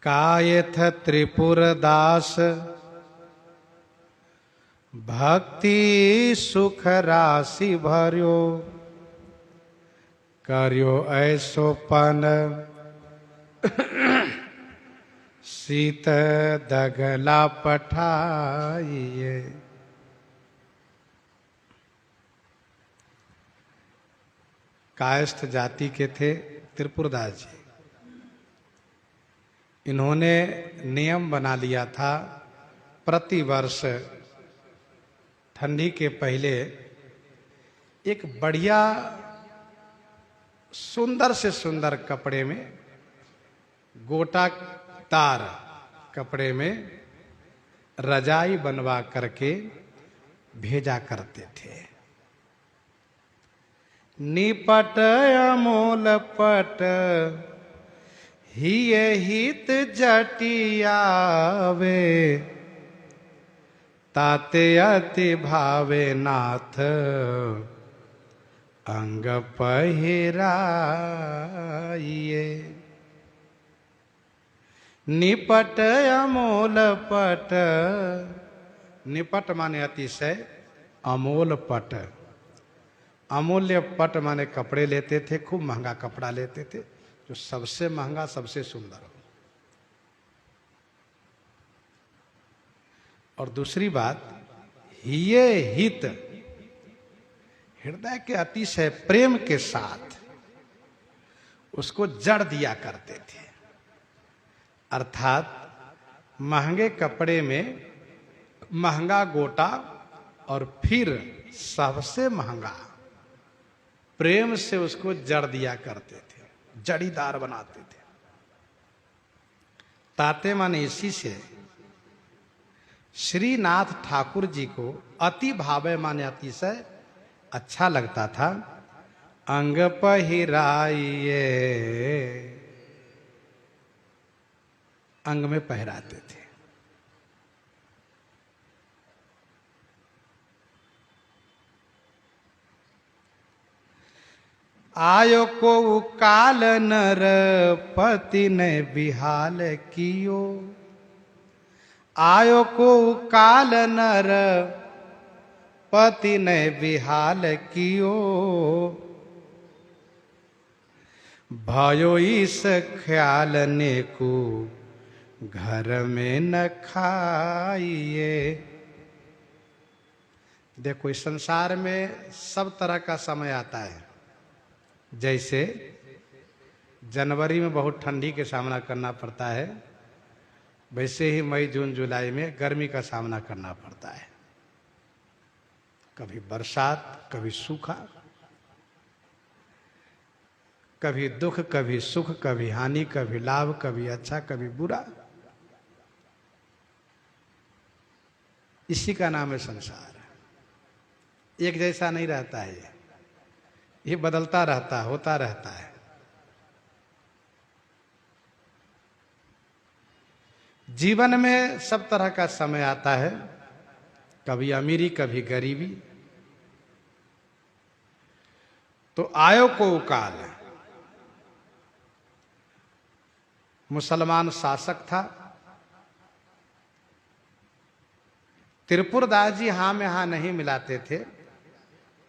कायथ त्रिपुरदास भक्ति सुख राशि भर्यो कर्यो ऐसो पन सीत दगला पठाइए। कायस्थ जाति के थे त्रिपुरदास जी। इन्होंने नियम बना लिया था प्रतिवर्ष ठंडी के पहले एक बढ़िया सुंदर से सुंदर कपड़े में, गोटादार कपड़े में रजाई बनवा करके भेजा करते थे। निपट अमोल पट हिय हित जटियावे ताते अति भावे नाथ अंग पहिराइए। निपट अमोल पट, निपट माने अतिशय, अमोल पट, अमूल्य पट माने कपड़े लेते थे, खूब महंगा कपड़ा लेते थे, जो सबसे महंगा सबसे सुंदर हो। और दूसरी बात, हिये हित, हृदय के अतिशय प्रेम के साथ उसको जड़ दिया करते थे। अर्थात महंगे कपड़े में महंगा गोटा और फिर सबसे महंगा प्रेम से उसको जड़ दिया करते थे, जड़ीदार बनाते थे। ताते माने इसी से श्रीनाथ ठाकुर जी को अति भावे माने अतिशय अच्छा लगता था। अंग पहिराइए, अंग में पहराते थे। आयो को काल नर पति ने बिहाल कियो, आयो को काल नर पति ने बिहाल कियो, भयो इस ख्याल ने को घर में न खाइए। देखो, इस संसार में सब तरह का समय आता है। जैसे जनवरी में बहुत ठंडी के सामना करना पड़ता है, वैसे ही मई जून जुलाई में गर्मी का सामना करना पड़ता है। कभी बरसात, कभी सूखा, कभी दुख, कभी सुख, कभी हानि, कभी लाभ, कभी अच्छा, कभी बुरा। इसी का नाम है संसार। एक जैसा नहीं रहता है, ये बदलता रहता, होता रहता है। जीवन में सब तरह का समय आता है, कभी अमीरी, कभी गरीबी। तो आयो को काल, मुसलमान शासक था। त्रिपुरदास जी हाँ में हाँ नहीं मिलाते थे,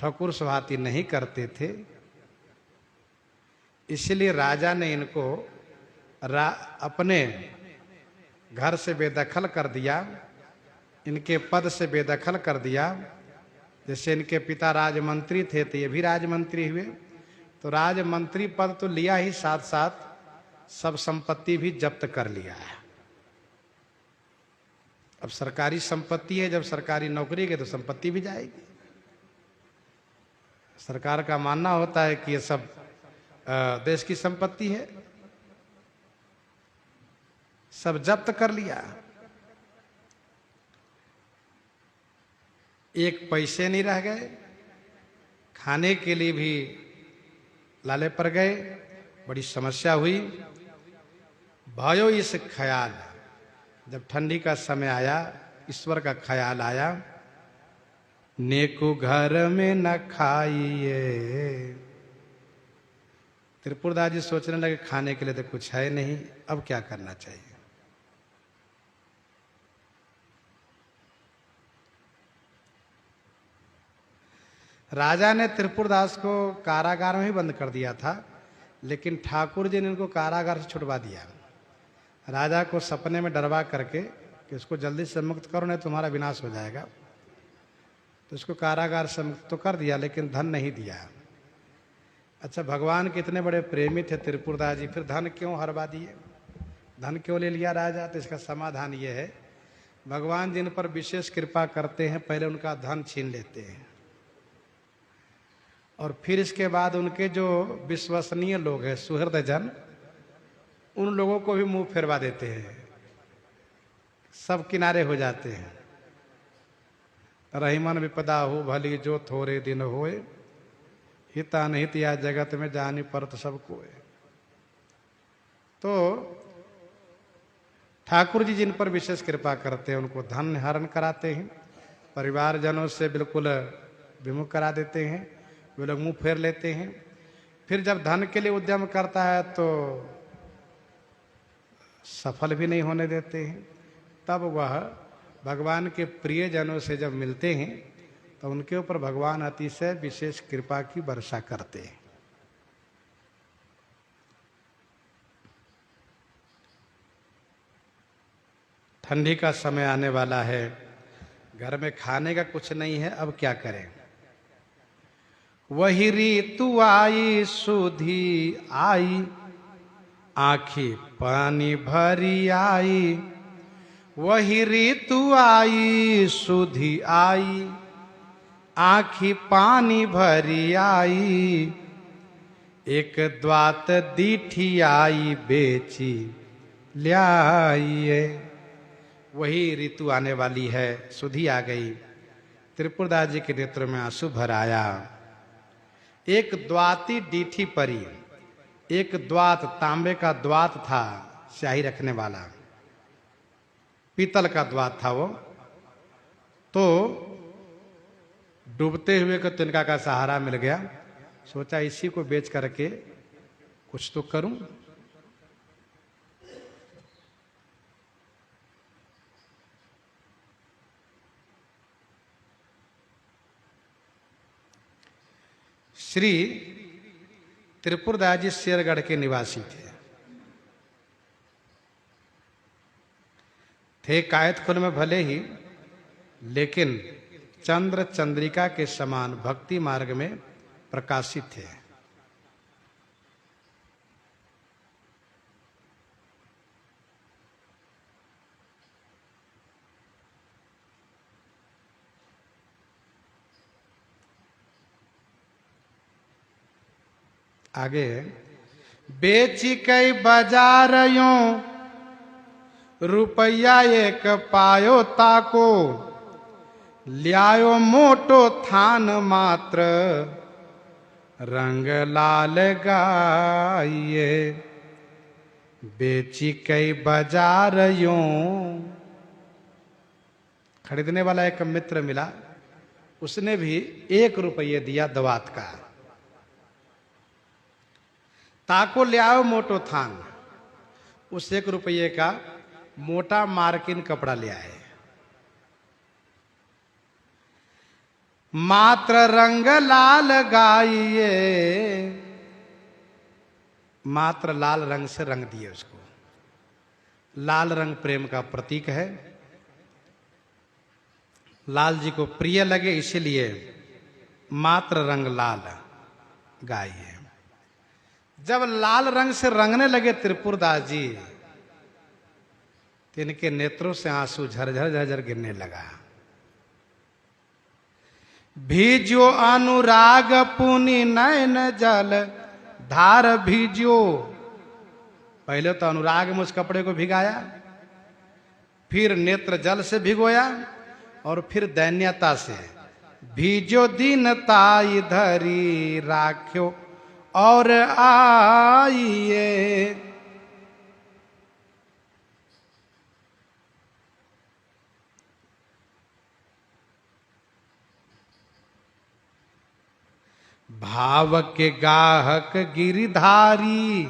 ठकुर सुहाती नहीं करते थे। इसलिए राजा ने इनको अपने घर से बेदखल कर दिया, इनके पद से बेदखल कर दिया। जैसे इनके पिता राजमंत्री थे तो ये भी राजमंत्री हुए, तो राजमंत्री पद तो लिया ही, साथ साथ सब संपत्ति भी जब्त कर लिया है। अब सरकारी संपत्ति है, जब सरकारी नौकरी के तो संपत्ति भी जाएगी। सरकार का मानना होता है कि ये सब देश की संपत्ति है, सब जब्त कर लिया। एक पैसे नहीं रह गए, खाने के लिए भी लाले पड़ गए, बड़ी समस्या हुई। भयो इस ख्याल, जब ठंडी का समय आया, ईश्वर का ख्याल आया, नेको घर में न खाइए। त्रिपुरदास जी सोचने लगे खाने के लिए तो कुछ है नहीं, अब क्या करना चाहिए। राजा ने त्रिपुरदास को कारागार में ही बंद कर दिया था, लेकिन ठाकुर जी ने इनको कारागार से छुड़वा दिया। राजा को सपने में डरवा करके कि इसको जल्दी से मुक्त करो नहीं तुम्हारा विनाश हो जाएगा, तो इसको कारागार से मुक्त तो कर दिया, लेकिन धन नहीं दिया। अच्छा, भगवान कितने बड़े प्रेमी थे त्रिपुरदास जी, फिर धन क्यों हरवा दिए, धन क्यों ले लिया राजा? तो इसका समाधान ये है, भगवान जिन पर विशेष कृपा करते हैं पहले उनका धन छीन लेते हैं, और फिर इसके बाद उनके जो विश्वसनीय लोग हैं, सुहृद जन, उन लोगों को भी मुंह फेरवा देते हैं, सब किनारे हो जाते हैं। रहीमन विपदा हो भली जो थोड़े दिन होए, हिता नहीं या जगत में जानी परत सब कोय। तो ठाकुर जी जिन पर विशेष कृपा करते हैं उनको धन हरण कराते हैं, परिवारजनों से बिल्कुल विमुख करा देते हैं, वे लोग मुंह फेर लेते हैं। फिर जब धन के लिए उद्यम करता है तो सफल भी नहीं होने देते हैं। तब वह भगवान के प्रियजनों से जब मिलते हैं तो उनके ऊपर भगवान अतिशय विशेष कृपा की वर्षा करते हैं। ठंडी का समय आने वाला है, घर में खाने का कुछ नहीं है, अब क्या करें? वही ऋतु आई सुधी आई, आँखी पानी भरी आई। वही ऋतु आई सुधी आई, आँखी पानी भरी आई। एक द्वात दीठी आई बेची ल्याइए। वही ऋतु आने वाली है, सुधी आ गई। त्रिपुरदास जी के नेत्र में आंसू भर आया। एक द्वाती डीठी परी, एक द्वात, तांबे का द्वात था, स्याही रखने वाला, पीतल का द्वात था वो, तो डूबते हुए को तिनका का सहारा मिल गया। सोचा इसी को बेच करके कुछ तो करूं। श्री त्रिपुरदास जी शेरगढ़ के निवासी थे कायतखुल में भले ही, लेकिन चंद्र चंद्रिका के समान भक्ति मार्ग में प्रकाशित थे। आगे, बेची कई बाजारियों रुपया एक पायो ताको, ल्यायो मोटो थान मात्र रंग लाल गाइए। बेची कई बाजारियों, खरीदने वाला एक मित्र मिला, उसने भी 1 रुपये दिया दवात का। ताको ले आओ मोटो थान, उस 1 रुपये का मोटा मार्किन कपड़ा ले आए। मात्र रंग लाल गाइए, मात्र लाल रंग से रंग दिए उसको। लाल रंग प्रेम का प्रतीक है, लाल जी को प्रिय लगे, इसीलिए मात्र रंग लाल गाइए। जब लाल रंग से रंगने लगे त्रिपुरदास जी, तो इनके नेत्रों से आंसू झरझर झरझर गिरने लगा। भीजो अनुराग पुनि नयन जल धार भीजो। पहले तो अनुराग में उस कपड़े को भिगाया, फिर नेत्र जल से भिगोया, और फिर दैन्यता से भीजो दीनता धरी राख्यो और आइए। भाव के गाहक गिरिधारी,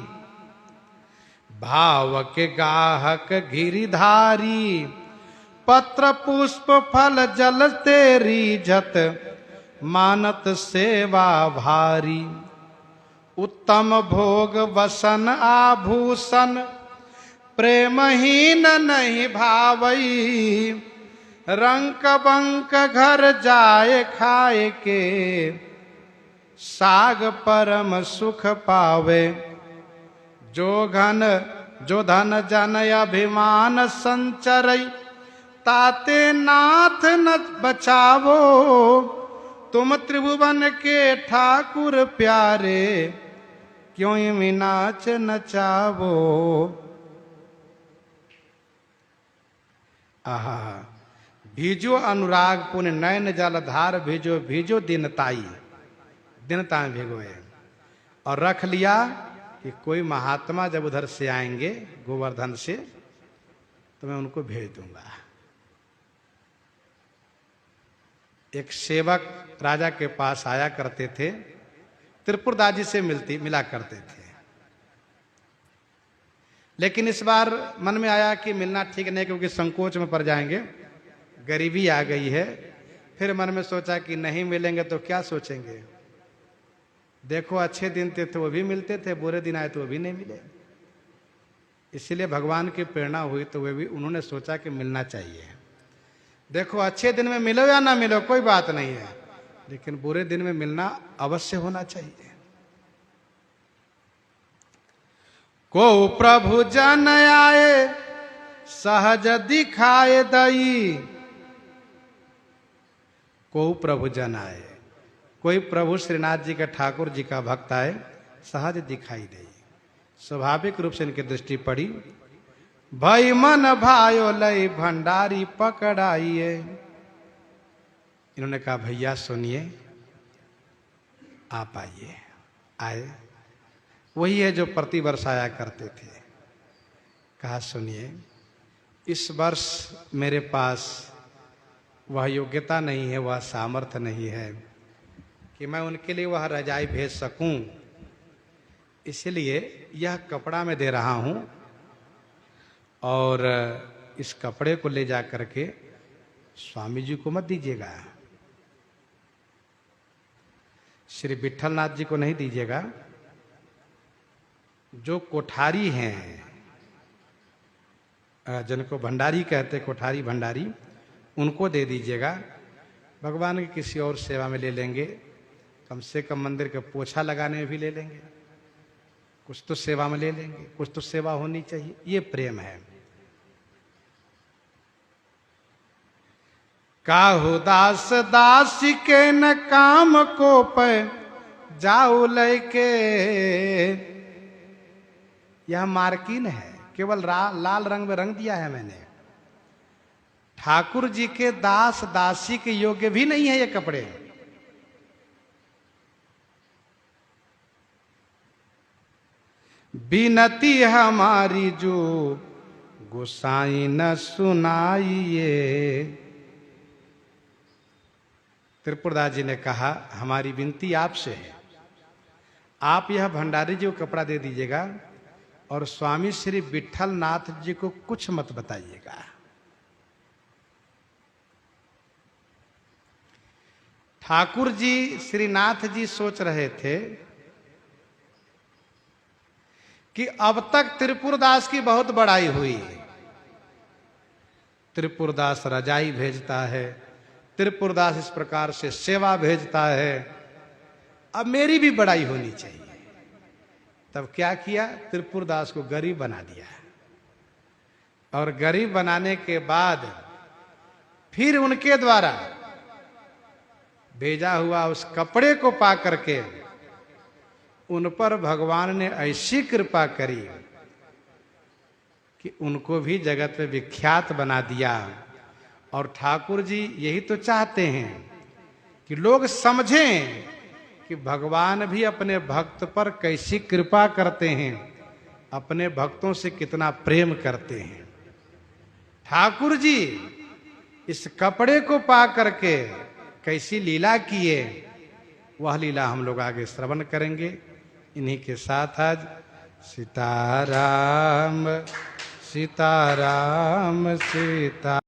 भाव के गाहक गिरिधारी, पत्र पुष्प फल जल तेरी जत मानत सेवा भारी। उत्तम भोग वसन आभूषण प्रेमहीन नहीं भावई। रंक बंक घर जाए खाए के साग परम सुख पावे। जो धन जन अभिमान संचरई ताते नाथ न बचावो। तुम त्रिभुवन के ठाकुर प्यारे क्यों विनाच नचावो। आहा भीजो अनुराग पुण्य नयन जलधार भीजो भीजो दीनताई। दीनता में भिगोए और रख लिया कि कोई महात्मा जब उधर से आएंगे गोवर्धन से तो मैं उनको भेज दूंगा। एक सेवक राजा के पास आया करते थे, त्रिपुरदास जी से मिला करते थे। लेकिन इस बार मन में आया कि मिलना ठीक नहीं, क्योंकि संकोच में पड़ जाएंगे, गरीबी आ गई है। फिर मन में सोचा कि नहीं मिलेंगे तो क्या सोचेंगे। देखो अच्छे दिन थे तो वो भी मिलते थे, बुरे दिन आए तो वो भी नहीं मिले। इसलिए भगवान की प्रेरणा हुई तो वे भी उन्होंने सोचा कि मिलना चाहिए। देखो अच्छे दिन में मिलो या ना मिलो कोई बात नहीं है, लेकिन बुरे दिन में मिलना अवश्य होना चाहिए। को प्रभु जन आए सहज दिखाए दई। को प्रभु जन आए, कोई प्रभु श्रीनाथ जी का ठाकुर जी का भक्त आए, सहज दिखाई दे। स्वाभाविक रूप से इनकी दृष्टि पड़ी। भई मन भायो लई भंडारी पकड़ाइए। इन्होंने कहा भैया सुनिए, आप आइए। आए, वही है जो प्रति वर्ष आया करते थे। कहा सुनिए, इस वर्ष मेरे पास वह योग्यता नहीं है, वह सामर्थ्य नहीं है कि मैं उनके लिए वह रजाई भेज सकूं। इसलिए यह कपड़ा मैं दे रहा हूं और इस कपड़े को ले जा करके स्वामी जी को मत दीजिएगा, श्री विट्ठलनाथ जी को नहीं दीजिएगा। जो कोठारी हैं, जिनको भंडारी कहते, कोठारी भंडारी, उनको दे दीजिएगा। भगवान की किसी और सेवा में ले लेंगे, कम से कम मंदिर का पोछा लगाने में भी ले लेंगे, कुछ तो सेवा में ले लेंगे, कुछ तो सेवा होनी चाहिए। ये प्रेम है। काहु दास दासी के न काम को पे जाऊ लेके। यह मार्किन है, केवल लाल रंग में रंग दिया है मैंने। ठाकुर जी के दास दासी के योग्य भी नहीं है ये कपड़े। बिनती हमारी जो गोसाई न सुनाइए। त्रिपुरदास जी ने कहा हमारी विनती आपसे है, आप यह भंडारी जी को कपड़ा दे दीजिएगा और स्वामी श्री विट्ठलनाथ जी को कुछ मत बताइएगा। ठाकुर जी श्रीनाथ जी सोच रहे थे कि अब तक त्रिपुरदास की बहुत बड़ाई हुई। त्रिपुरदास रजाई भेजता है, त्रिपुरदास इस प्रकार से सेवा भेजता है, अब मेरी भी बड़ाई होनी चाहिए। तब क्या किया, त्रिपुरदास को गरीब बना दिया। और गरीब बनाने के बाद फिर उनके द्वारा भेजा हुआ उस कपड़े को पा करके उन पर भगवान ने ऐसी कृपा करी कि उनको भी जगत में विख्यात बना दिया। और ठाकुर जी यही तो चाहते हैं कि लोग समझें कि भगवान भी अपने भक्त पर कैसी कृपा करते हैं, अपने भक्तों से कितना प्रेम करते हैं। ठाकुर जी इस कपड़े को पा करके कैसी लीला किए, वह लीला हम लोग आगे श्रवण करेंगे। इन्हीं के साथ आज सीताराम सीताराम सीता